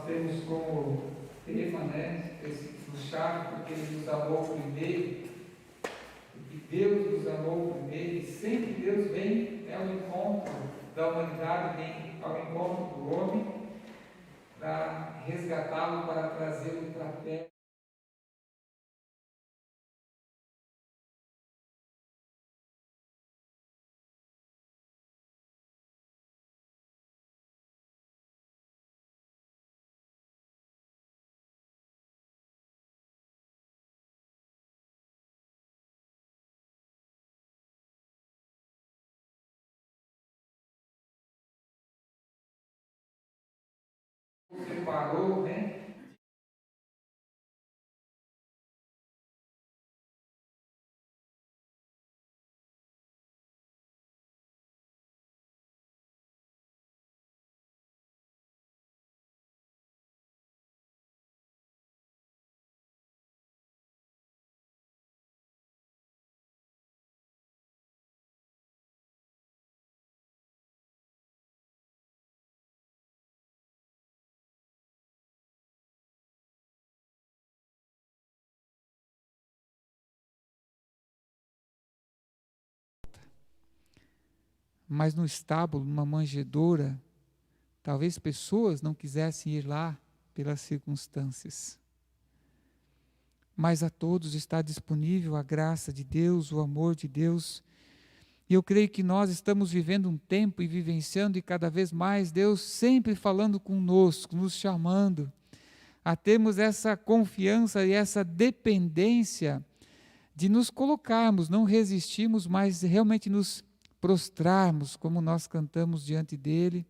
temos como tema, né, esse chave, porque Ele nos amou primeiro, porque Deus nos amou primeiro, e sempre Deus vem ao encontro da humanidade, vem ao encontro do homem, para resgatá-lo, para trazê-lo para perto. Separou, né? Mas no estábulo, numa manjedoura, talvez pessoas não quisessem ir lá pelas circunstâncias. Mas a todos está disponível a graça de Deus, o amor de Deus. E eu creio que nós estamos vivendo um tempo e vivenciando, e cada vez mais Deus sempre falando conosco, nos chamando a termos essa confiança e essa dependência de nos colocarmos, não resistirmos, mas realmente nos prostrarmos, como nós cantamos diante dEle,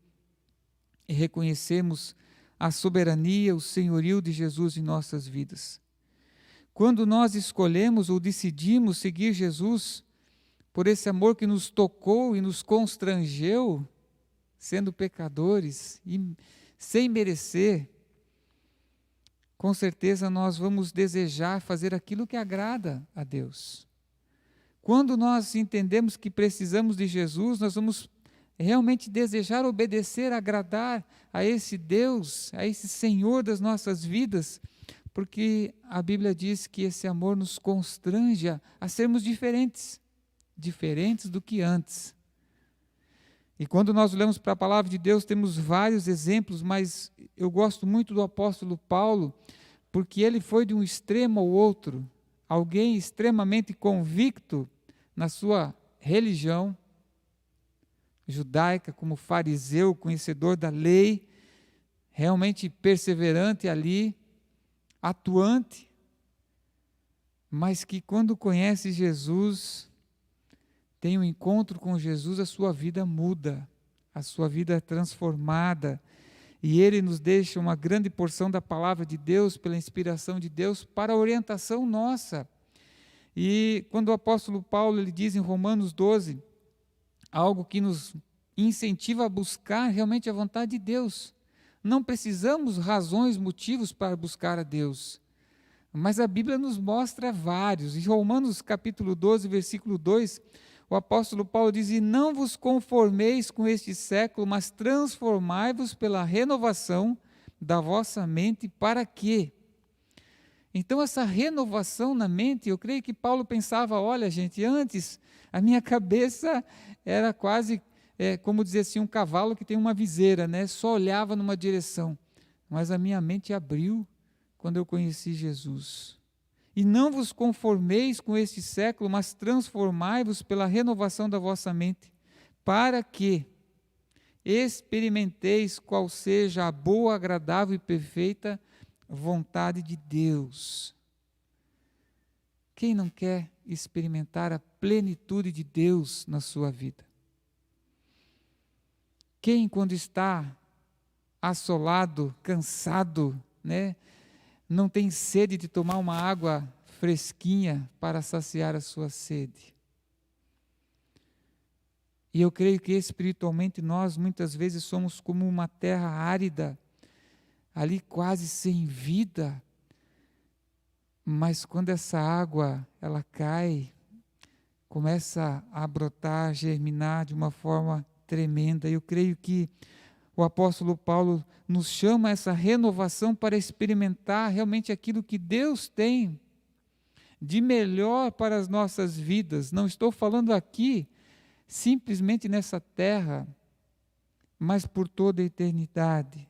e reconhecermos a soberania, o senhorio de Jesus em nossas vidas. Quando nós escolhemos ou decidimos seguir Jesus, por esse amor que nos tocou e nos constrangeu, sendo pecadores e sem merecer, com certeza nós vamos desejar fazer aquilo que agrada a Deus. Quando nós entendemos que precisamos de Jesus, nós vamos realmente desejar obedecer, agradar a esse Deus, a esse Senhor das nossas vidas, porque a Bíblia diz que esse amor nos constrange a sermos diferentes do que antes. E quando nós olhamos para a palavra de Deus, temos vários exemplos, mas eu gosto muito do apóstolo Paulo, porque ele foi de um extremo ao outro, alguém extremamente convicto na sua religião judaica, como fariseu, conhecedor da lei, realmente perseverante ali, atuante, mas que quando conhece Jesus, tem um encontro com Jesus, a sua vida muda, a sua vida é transformada, e Ele nos deixa uma grande porção da palavra de Deus, pela inspiração de Deus, para a orientação nossa. E quando o apóstolo Paulo ele diz em Romanos 12, algo que nos incentiva a buscar realmente a vontade de Deus. Não precisamos razões, motivos para buscar a Deus, mas a Bíblia nos mostra vários. Em Romanos capítulo 12, versículo 2, o apóstolo Paulo diz: e não vos conformeis com este século, mas transformai-vos pela renovação da vossa mente, para quê? Então essa renovação na mente, eu creio que Paulo pensava, olha gente, antes a minha cabeça era quase, como dizer assim, um cavalo que tem uma viseira, né? Só olhava numa direção, mas a minha mente abriu quando eu conheci Jesus. E não vos conformeis com este século, mas transformai-vos pela renovação da vossa mente, para que experimenteis qual seja a boa, agradável e perfeita vontade de Deus. Quem não quer experimentar a plenitude de Deus na sua vida? Quem, quando está assolado, cansado, né, não tem sede de tomar uma água fresquinha para saciar a sua sede? E eu creio que espiritualmente nós muitas vezes somos como uma terra árida, ali quase sem vida, mas quando essa água ela cai, começa a brotar, germinar de uma forma tremenda. Eu creio que o apóstolo Paulo nos chama a essa renovação para experimentar realmente aquilo que Deus tem de melhor para as nossas vidas. Não estou falando aqui simplesmente nessa terra, mas por toda a eternidade.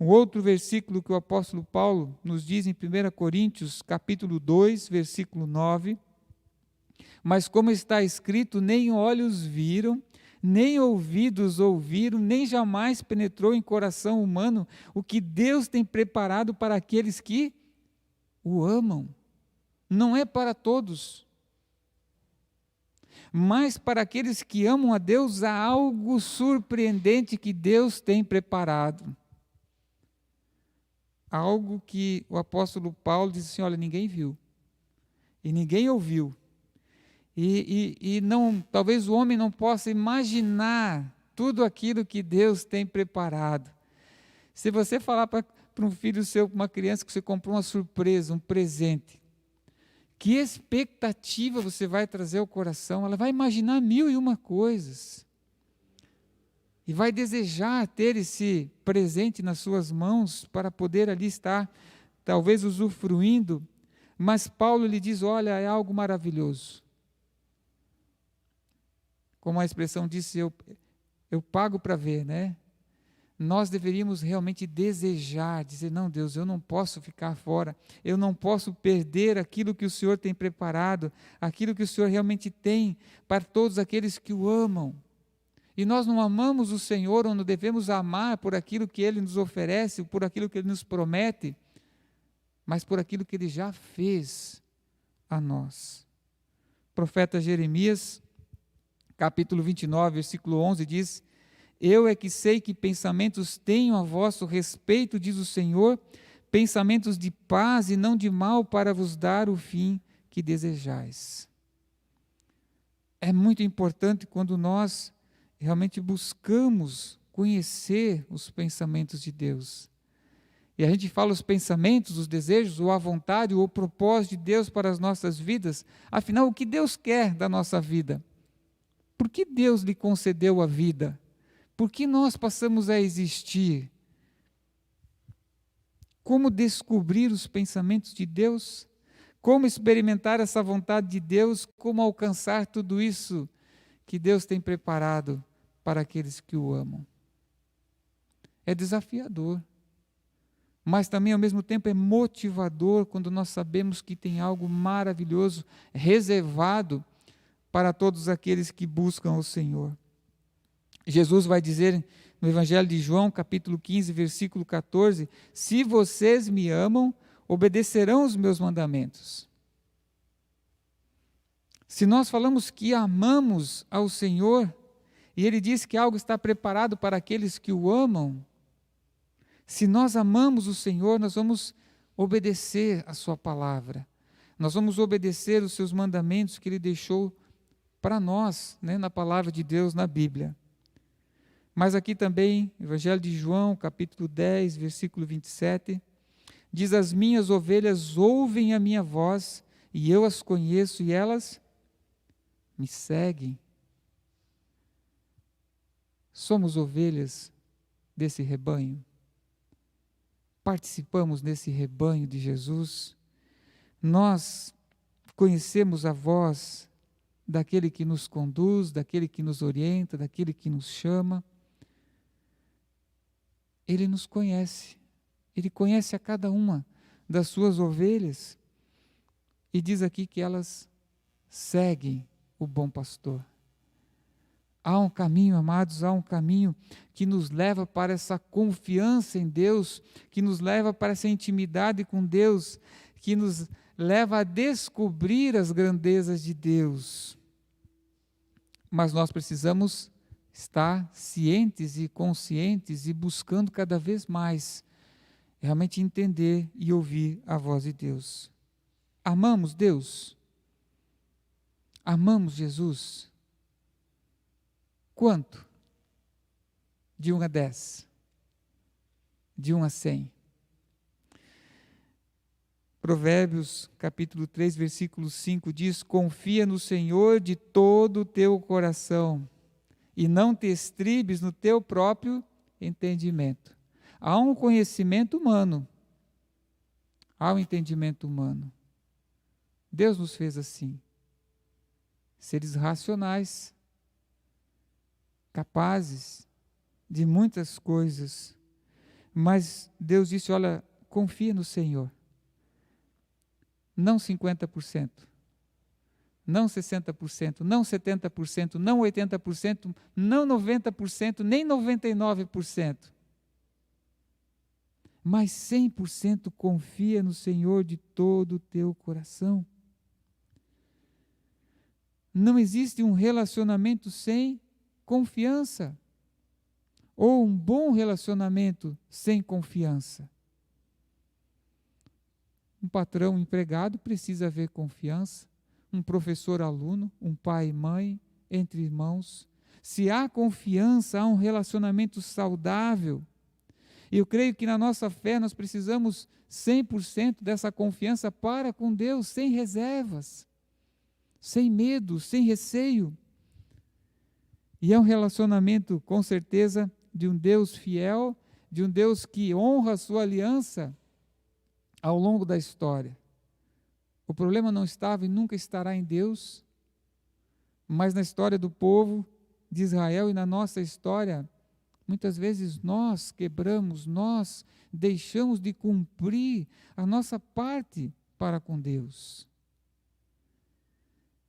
Um outro versículo que o apóstolo Paulo nos diz em 1 Coríntios, capítulo 2, versículo 9, mas como está escrito, nem olhos viram, nem ouvidos ouviram, nem jamais penetrou em coração humano o que Deus tem preparado para aqueles que o amam. Não é para todos, mas para aqueles que amam a Deus, há algo surpreendente que Deus tem preparado. Algo que o apóstolo Paulo diz assim, olha, ninguém viu, e ninguém ouviu, e não, talvez o homem não possa imaginar tudo aquilo que Deus tem preparado. Se você falar para um filho seu, para uma criança, que você comprou uma surpresa, um presente, que expectativa você vai trazer ao coração? Ela vai imaginar 1001 coisas. E vai desejar ter esse presente nas suas mãos para poder ali estar, talvez usufruindo. Mas Paulo lhe diz, olha, é algo maravilhoso. Como a expressão disse, eu pago para ver, né? Nós deveríamos realmente desejar, dizer, não, Deus, eu não posso ficar fora, eu não posso perder aquilo que o Senhor tem preparado, aquilo que o Senhor realmente tem para todos aqueles que o amam. E nós não amamos o Senhor, ou não devemos amar por aquilo que Ele nos oferece, por aquilo que Ele nos promete, mas por aquilo que Ele já fez a nós. O profeta Jeremias, capítulo 29, versículo 11, diz, eu é que sei que pensamentos tenho a vosso respeito, diz o Senhor, pensamentos de paz e não de mal, para vos dar o fim que desejais. É muito importante quando nós realmente buscamos conhecer os pensamentos de Deus. E a gente fala os pensamentos, os desejos, ou a vontade, ou o propósito de Deus para as nossas vidas. Afinal, o que Deus quer da nossa vida? Por que Deus lhe concedeu a vida? Por que nós passamos a existir? Como descobrir os pensamentos de Deus? Como experimentar essa vontade de Deus? Como alcançar tudo isso que Deus tem preparado para aqueles que o amam? É desafiador, mas também ao mesmo tempo é motivador quando nós sabemos que tem algo maravilhoso reservado para todos aqueles que buscam o Senhor. Jesus vai dizer no Evangelho de João, capítulo 15, versículo 14, se vocês me amam, obedecerão os meus mandamentos. Se nós falamos que amamos ao Senhor, e Ele diz que algo está preparado para aqueles que o amam, se nós amamos o Senhor, nós vamos obedecer a sua palavra, nós vamos obedecer os seus mandamentos que Ele deixou para nós, né, na palavra de Deus, na Bíblia. Mas aqui também, Evangelho de João, capítulo 10, versículo 27, diz, as minhas ovelhas ouvem a minha voz, e eu as conheço, e elas me seguem. Somos ovelhas desse rebanho? Participamos desse rebanho de Jesus? Nós conhecemos a voz daquele que nos conduz, daquele que nos orienta, daquele que nos chama? Ele nos conhece, Ele conhece a cada uma das suas ovelhas, e diz aqui que elas seguem o bom pastor. Há um caminho, amados, há um caminho que nos leva para essa confiança em Deus, que nos leva para essa intimidade com Deus, que nos leva a descobrir as grandezas de Deus. Mas nós precisamos estar cientes e conscientes e buscando cada vez mais realmente entender e ouvir a voz de Deus. Amamos Deus? Amamos Jesus? Quanto? De 1 a 10? De 1 a 100? Provérbios, capítulo 3, versículo 5 diz, confia no Senhor de todo o teu coração, e não te estribes no teu próprio entendimento. Há um conhecimento humano. Há um entendimento humano. Deus nos fez assim. Seres racionais, capazes de muitas coisas. Mas Deus disse, olha, confia no Senhor. Não 50%, não 60%, não 70%, não 80%, não 90%, nem 99%. Mas 100% confia no Senhor de todo o teu coração. Não existe um relacionamento sem confiança, ou um bom relacionamento sem confiança. Um patrão empregado precisa haver confiança, um professor aluno, um pai e mãe, entre irmãos. Se há confiança, há um relacionamento saudável. Eu creio que na nossa fé nós precisamos 100% dessa confiança para com Deus, sem reservas, sem medo, sem receio. E é um relacionamento, com certeza, de um Deus fiel, de um Deus que honra a sua aliança ao longo da história. O problema não estava e nunca estará em Deus, mas na história do povo de Israel e na nossa história, muitas vezes nós quebramos, nós deixamos de cumprir a nossa parte para com Deus.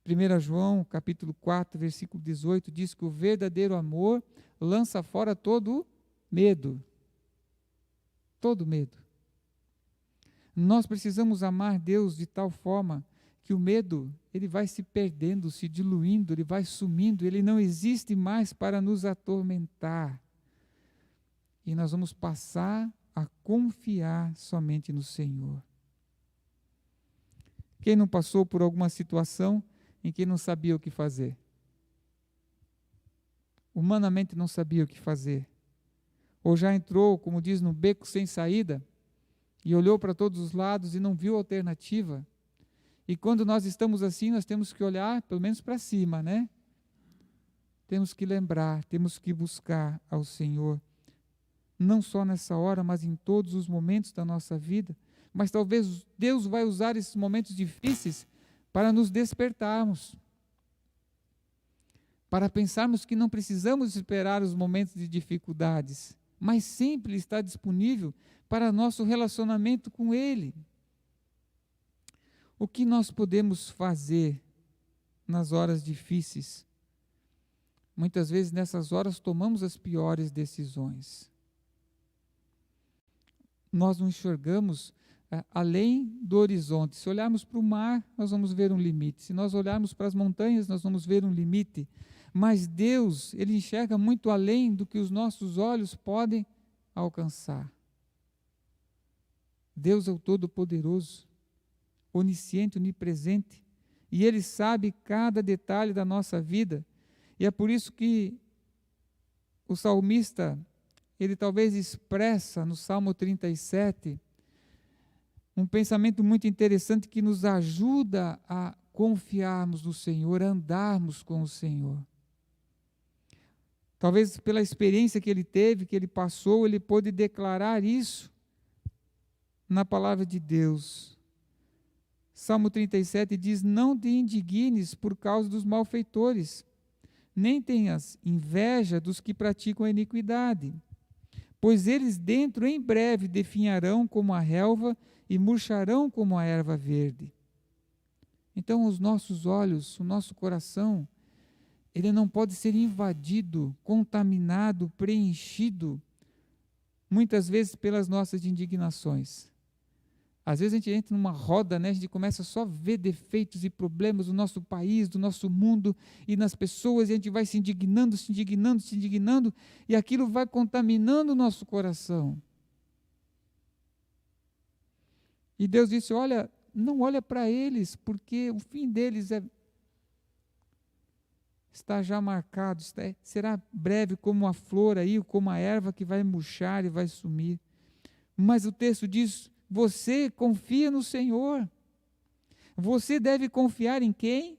1 João, capítulo 4, versículo 18, diz que o verdadeiro amor lança fora todo medo. Todo medo. Nós precisamos amar Deus de tal forma que o medo, ele vai se perdendo, se diluindo, ele vai sumindo, ele não existe mais para nos atormentar. E nós vamos passar a confiar somente no Senhor. Quem não passou por alguma situação em que não sabia o que fazer? Humanamente não sabia o que fazer. Ou já entrou, como diz, no beco sem saída, e olhou para todos os lados e não viu alternativa. E quando nós estamos assim, nós temos que olhar, pelo menos para cima, né? Temos que lembrar, temos que buscar ao Senhor. Não só nessa hora, mas em todos os momentos da nossa vida. Mas talvez Deus vai usar esses momentos difíceis para nos despertarmos. Para pensarmos que não precisamos esperar os momentos de dificuldades, mas sempre está disponível para nosso relacionamento com Ele. O que nós podemos fazer nas horas difíceis? Muitas vezes nessas horas tomamos as piores decisões. Nós não enxergamos além do horizonte. Se olharmos para o mar, nós vamos ver um limite. Se nós olharmos para as montanhas, nós vamos ver um limite. Mas Deus, Ele enxerga muito além do que os nossos olhos podem alcançar. Deus é o Todo-Poderoso, onisciente, onipresente, e Ele sabe cada detalhe da nossa vida. E é por isso que o salmista, ele talvez expressa no Salmo 37, um pensamento muito interessante que nos ajuda a confiarmos no Senhor, a andarmos com o Senhor. Talvez pela experiência que ele teve, que ele passou, ele pôde declarar isso na palavra de Deus. Salmo 37 diz, não te indignes por causa dos malfeitores, nem tenhas inveja dos que praticam a iniquidade, pois eles dentro em breve definharão como a relva e murcharão como a erva verde. Então os nossos olhos, o nosso coração, ele não pode ser invadido, contaminado, preenchido, muitas vezes pelas nossas indignações. Às vezes a gente entra numa roda, né? A gente começa só a ver defeitos e problemas do nosso país, do nosso mundo e nas pessoas, e a gente vai se indignando, e aquilo vai contaminando o nosso coração. E Deus disse, olha, não olha para eles, porque o fim deles está já marcado, será breve como a flor aí, como a erva que vai murchar e vai sumir. Mas o texto diz, você confia no Senhor. Você deve confiar em quem?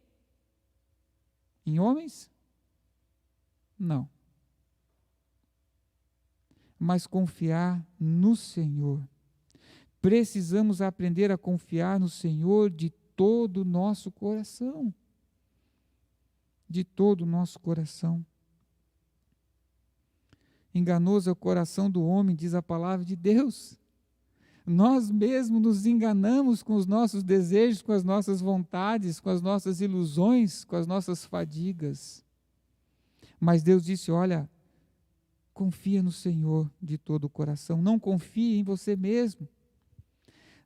Em homens? Não. mas confiar no Senhor. Precisamos aprender a confiar no Senhor de todo o nosso coração. De todo o nosso coração. Enganoso é o coração do homem, diz a palavra de Deus. Nós mesmos nos enganamos com os nossos desejos, com as nossas vontades, com as nossas ilusões, com as nossas fadigas. Mas Deus disse, olha, confia no Senhor de todo o coração, não confie em você mesmo.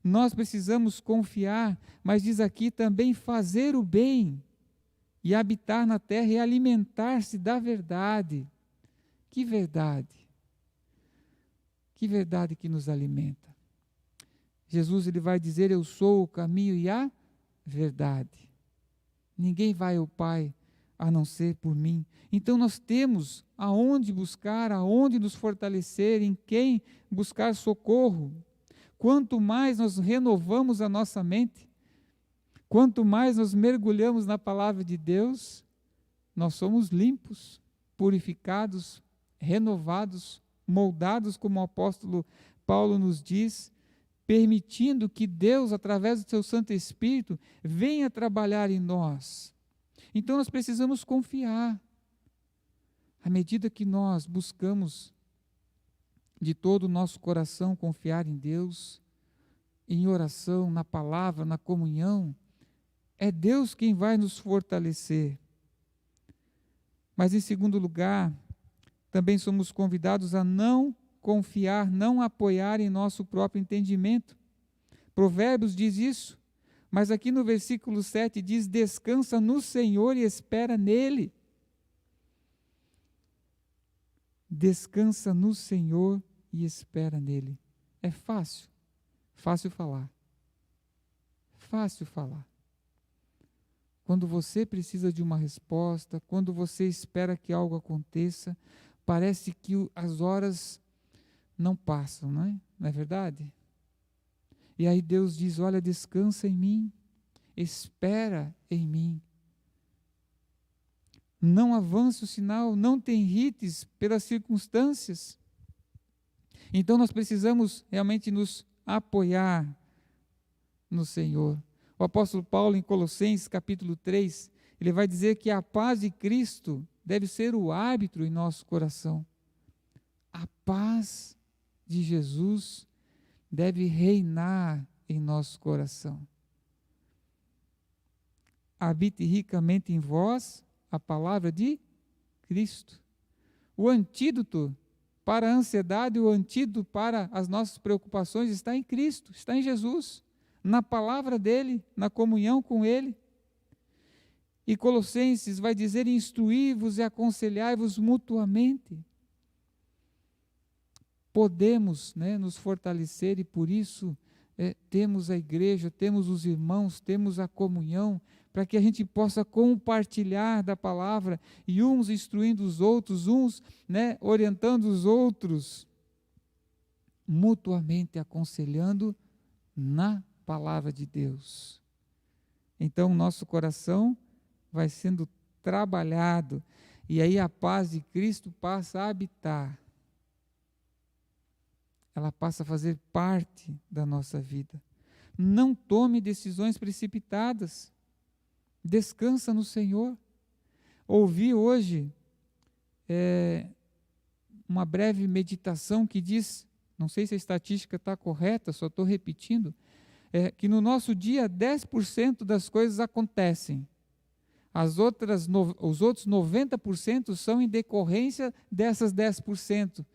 Nós precisamos confiar, mas diz aqui também fazer o bem, e habitar na terra e alimentar-se da verdade. Que verdade? Que verdade que nos alimenta? Jesus ele vai dizer, eu sou o caminho e a verdade. Ninguém vai ao Pai a não ser por mim. Então nós temos aonde buscar, aonde nos fortalecer, em quem buscar socorro. Quanto mais nós renovamos a nossa mente, quanto mais nós mergulhamos na palavra de Deus, nós somos limpos, purificados, renovados, moldados, como o apóstolo Paulo nos diz, permitindo que Deus, através do seu Santo Espírito, venha trabalhar em nós. Então nós precisamos confiar. À medida que nós buscamos de todo o nosso coração confiar em Deus, em oração, na palavra, na comunhão, é Deus quem vai nos fortalecer. Mas em segundo lugar, também somos convidados a não confiar, não apoiar em nosso próprio entendimento. Provérbios diz isso, mas aqui no versículo 7 diz, descansa no Senhor e espera nele. Descansa no Senhor e espera nele. É fácil falar. Fácil falar. Quando você precisa de uma resposta, quando você espera que algo aconteça, parece que as horas não passam, não é verdade? E aí Deus diz, olha, descansa em mim, espera em mim. Não avance o sinal, não te irrites pelas circunstâncias. Então nós precisamos realmente nos apoiar no Senhor. O apóstolo Paulo, em Colossenses capítulo 3, ele vai dizer que a paz de Cristo deve ser o árbitro em nosso coração. A paz de Jesus deve reinar em nosso coração. Habite ricamente em vós a palavra de Cristo. O antídoto para a ansiedade, o antídoto para as nossas preocupações está em Cristo, está em Jesus, na palavra dele, na comunhão com ele. E Colossenses vai dizer, instruí-vos e aconselhai-vos mutuamente. Podemos nos fortalecer e por isso temos a igreja, temos os irmãos, temos a comunhão, para que a gente possa compartilhar da palavra e uns instruindo os outros, uns orientando os outros, mutuamente aconselhando na palavra de Deus. Então o nosso coração vai sendo trabalhado e aí a paz de Cristo passa a habitar. Ela passa a fazer parte da nossa vida. Não tome decisões precipitadas. Descansa no Senhor. Ouvi hoje uma breve meditação que diz, não sei se a estatística está correta, só estou repetindo, que no nosso dia 10% das coisas acontecem. Os outros 90% são em decorrência dessas 10%.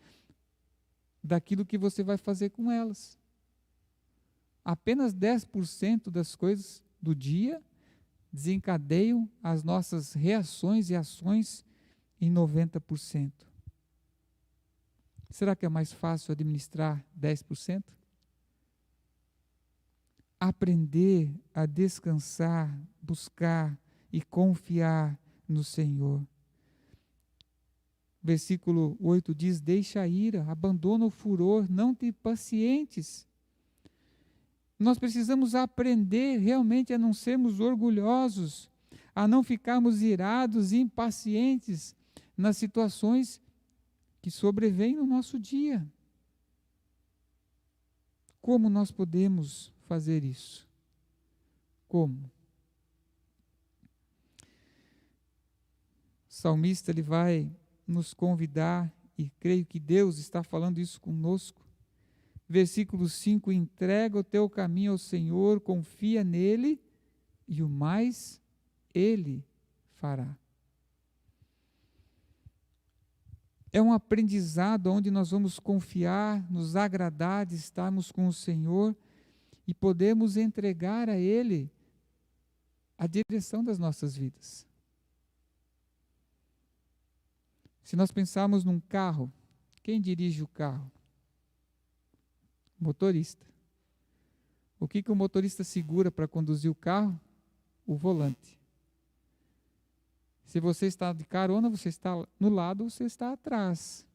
Daquilo que você vai fazer com elas. Apenas 10% das coisas do dia desencadeiam as nossas reações e ações em 90%. Será que é mais fácil administrar 10%? Aprender a descansar, buscar e confiar no Senhor. Versículo 8 diz, deixa a ira, abandona o furor, não te impacientes. Nós precisamos aprender realmente a não sermos orgulhosos, a não ficarmos irados e impacientes nas situações que sobrevêm no nosso dia. como nós podemos fazer isso? Como? O salmista ele vai nos convidar, e creio que Deus está falando isso conosco. Versículo 5: entrega o teu caminho ao Senhor, confia nele, e o mais Ele fará. É um aprendizado onde nós vamos confiar, nos agradar de estarmos com o Senhor e podemos entregar a Ele a direção das nossas vidas. Se nós pensarmos num carro, quem dirige o carro? O motorista. O que o motorista segura para conduzir o carro? O volante. Se você está de carona, você está no lado ou você está atrás.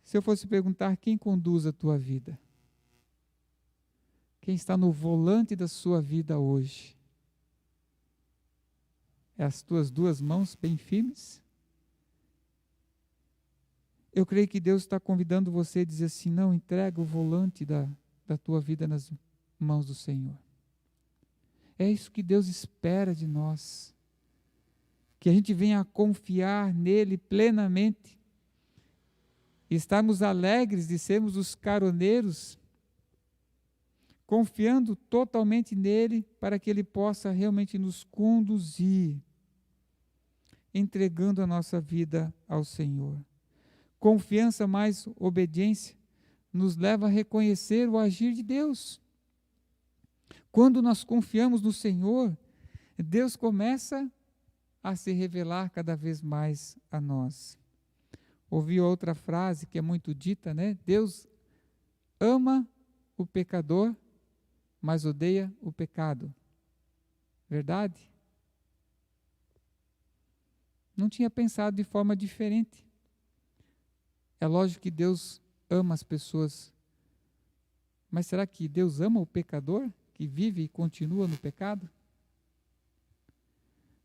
Se eu fosse perguntar quem conduz a tua vida? Quem está no volante da sua vida hoje? É as tuas duas mãos bem firmes? Eu creio que Deus está convidando você a dizer assim: não, entrega o volante da tua vida nas mãos do Senhor. É isso que Deus espera de nós, que a gente venha a confiar nele plenamente, e estarmos alegres de sermos os caroneiros, confiando totalmente nele, para que ele possa realmente nos conduzir, entregando a nossa vida ao Senhor. Confiança mais obediência nos leva a reconhecer o agir de Deus. Quando nós confiamos no Senhor, Deus começa a se revelar cada vez mais a nós. Ouvi outra frase que é muito dita, né? Deus ama o pecador, mas odeia o pecado. Verdade? Não tinha pensado de forma diferente. É lógico que Deus ama as pessoas, mas será que Deus ama o pecador que vive e continua no pecado?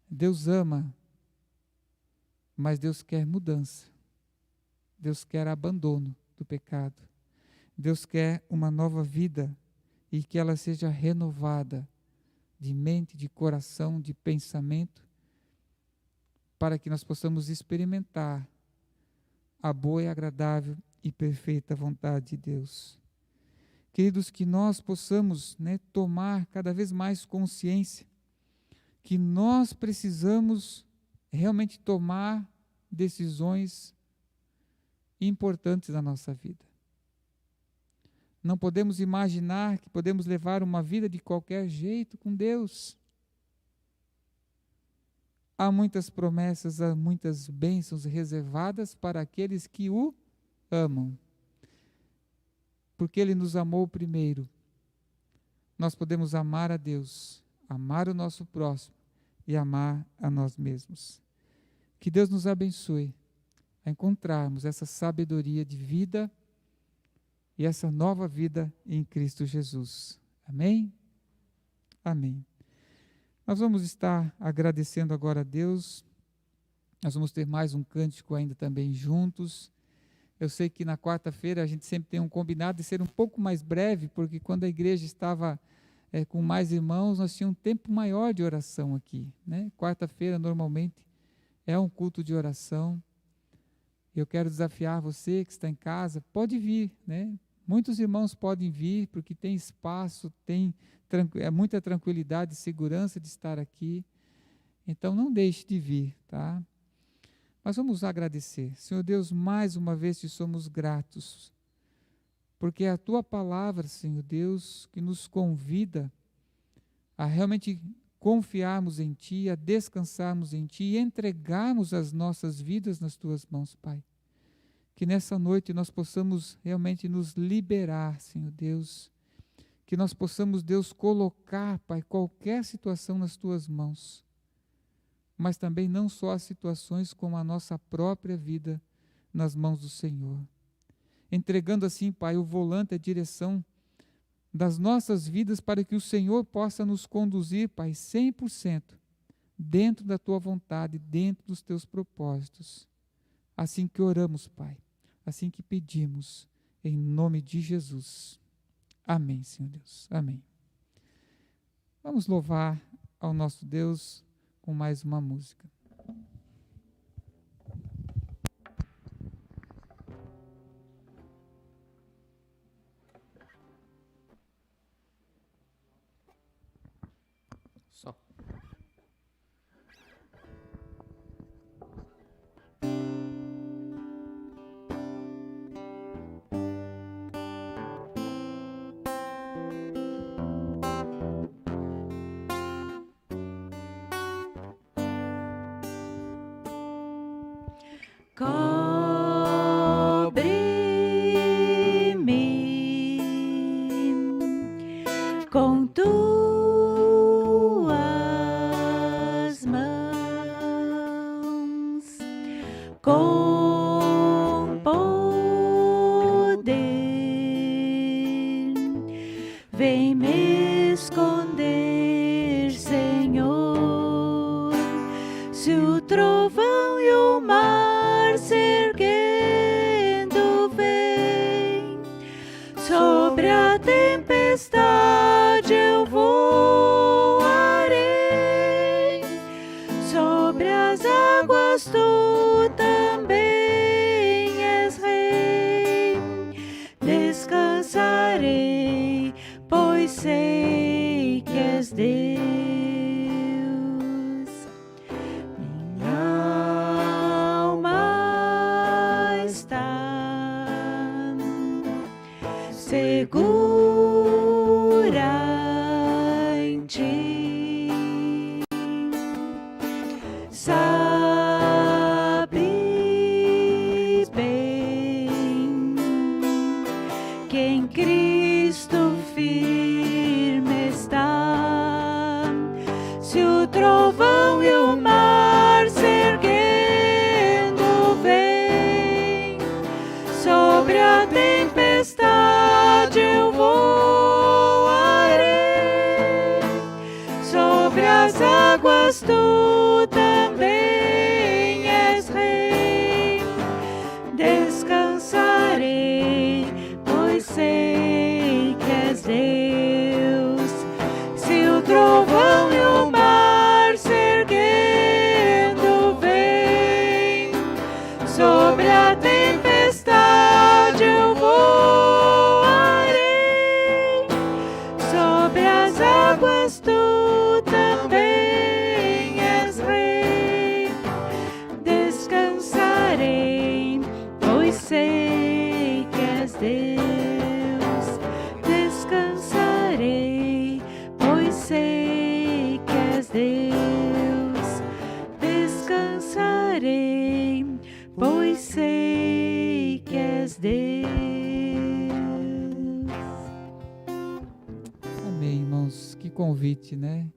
Deus ama, mas Deus quer mudança. Deus quer abandono do pecado. Deus quer uma nova vida e que ela seja renovada de mente, de coração, de pensamento, para que nós possamos experimentar a boa e agradável e perfeita vontade de Deus. Queridos, que nós possamos, tomar cada vez mais consciência que nós precisamos realmente tomar decisões importantes na nossa vida. Não podemos imaginar que podemos levar uma vida de qualquer jeito com Deus. Há muitas promessas, há muitas bênçãos reservadas para aqueles que o amam. Porque Ele nos amou primeiro. Nós podemos amar a Deus, amar o nosso próximo e amar a nós mesmos. Que Deus nos abençoe a encontrarmos essa sabedoria de vida e essa nova vida em Cristo Jesus. Amém? Amém. Nós vamos estar agradecendo agora a Deus. Nós vamos ter mais um cântico ainda também juntos. Eu sei que na quarta-feira a gente sempre tem um combinado de ser um pouco mais breve, porque quando a igreja estava com mais irmãos, nós tínhamos um tempo maior de oração aqui, né? Quarta-feira normalmente é um culto de oração. Eu quero desafiar você que está em casa, pode vir, né? Muitos irmãos podem vir, porque tem espaço, tem muita tranquilidade e segurança de estar aqui. Então não deixe de vir, tá? Mas vamos agradecer. Senhor Deus, mais uma vez te somos gratos, porque é a Tua palavra, Senhor Deus, que nos convida a realmente confiarmos em Ti, a descansarmos em Ti e entregarmos as nossas vidas nas Tuas mãos, Pai. Que nessa noite nós possamos realmente nos liberar, Senhor Deus, que nós possamos, Deus, colocar, Pai, qualquer situação nas Tuas mãos, mas também não só as situações, como a nossa própria vida nas mãos do Senhor. Entregando assim, Pai, o volante, a direção das nossas vidas, para que o Senhor possa nos conduzir, Pai, 100% dentro da Tua vontade, dentro dos Teus propósitos. Assim que oramos, Pai, assim que pedimos, em nome de Jesus. Amém, Senhor Deus. Amém. Vamos louvar ao nosso Deus com mais uma música. Só. Cobre-me com tuas mãos, com poder, vem me esconder, Senhor, se o trovão e o mar se erguendo vem, sobre a tempestade eu voarei, sobre as águas tu também és rei, descansarei, pois sei que és Deus. Minha alma está segura em ti, sabes bem que em Cristo firme está, se o trovão e o mar se erguendo vem, sobre a tempestade eu voarei, sobre as águas tu também és rei, descansarei, pois sei que és Deus, se o trovão e o mar se erguendo vem, sobre a tempestade eu voarei, sobre as águas tu também és rei, descansarei, pois sei que és Deus, descansarei, pois sei que és Deus, descansarei, pois sei que és Deus. Amém, irmãos. Que convite, né?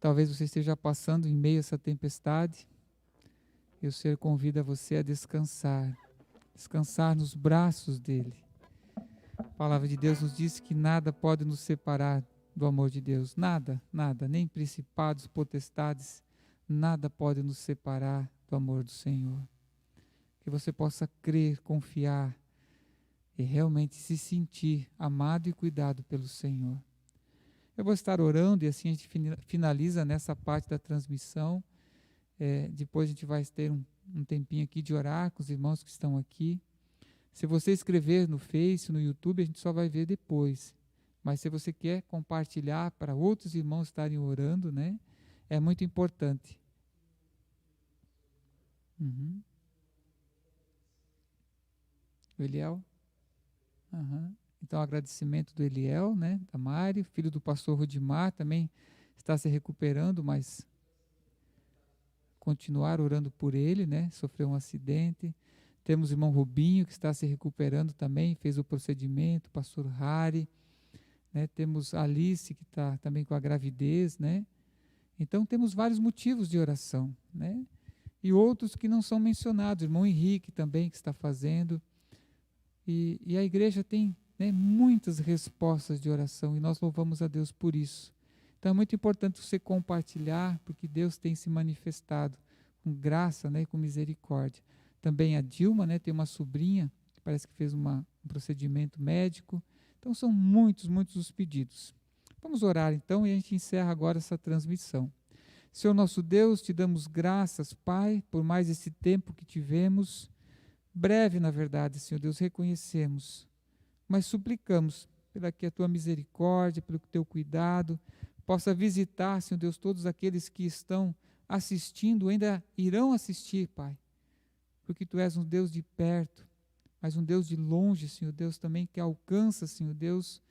Talvez você esteja passando em meio a essa tempestade e o Senhor convida você a descansar, descansar nos braços dele. A palavra de Deus nos diz que nada pode nos separar do amor de Deus. Nada, nada, nem principados, potestades, nada pode nos separar do amor do Senhor. Que você possa crer, confiar e realmente se sentir amado e cuidado pelo Senhor. Eu vou estar orando e assim a gente finaliza nessa parte da transmissão. Depois a gente vai ter um tempinho aqui de orar com os irmãos que estão aqui. Se você escrever no Face, no YouTube, a gente só vai ver depois. Mas se você quer compartilhar para outros irmãos estarem orando, né, é muito importante. O Eliel? Então, agradecimento do Eliel, né, da Mari, filho do pastor Rudimar, também está se recuperando, mas continuar orando por ele, né, sofreu um acidente. Temos o irmão Rubinho, que está se recuperando também, fez o procedimento, o pastor Hari, né, temos a Alice, que está também com a gravidez, né. Então, temos vários motivos de oração, né, e outros que não são mencionados, o irmão Henrique também, que está fazendo, e a igreja tem, né, muitas respostas de oração, e nós louvamos a Deus por isso. Então é muito importante você compartilhar, porque Deus tem se manifestado com graça, né, com misericórdia. Também a Dilma, né, tem uma sobrinha, que parece que fez uma um procedimento médico. Então são muitos, muitos os pedidos. Vamos orar então e a gente encerra agora essa transmissão. Senhor nosso Deus, te damos graças, Pai, por mais esse tempo que tivemos. Breve, na verdade, Senhor Deus, reconhecemos, mas suplicamos pela que a tua misericórdia, pelo teu cuidado, possa visitar, Senhor Deus, todos aqueles que estão assistindo, ainda irão assistir, Pai, porque tu és um Deus de perto, mas um Deus de longe, Senhor Deus, também que alcança, Senhor Deus,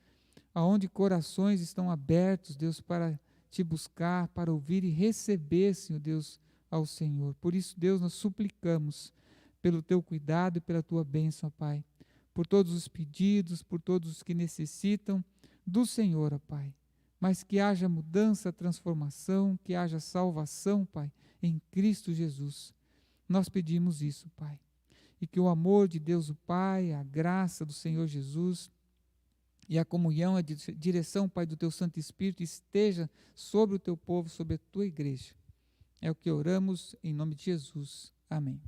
aonde corações estão abertos, Deus, para te buscar, para ouvir e receber, Senhor Deus, ao Senhor. Por isso, Deus, nós suplicamos pelo teu cuidado e pela tua bênção, ó Pai, por todos os pedidos, por todos os que necessitam do Senhor, ó Pai, mas que haja mudança, transformação, que haja salvação, Pai, em Cristo Jesus. Nós pedimos isso, Pai, e que o amor de Deus o Pai, a graça do Senhor Jesus e a comunhão, a direção, Pai, do teu Santo Espírito esteja sobre o teu povo, sobre a tua igreja. É o que oramos em nome de Jesus. Amém.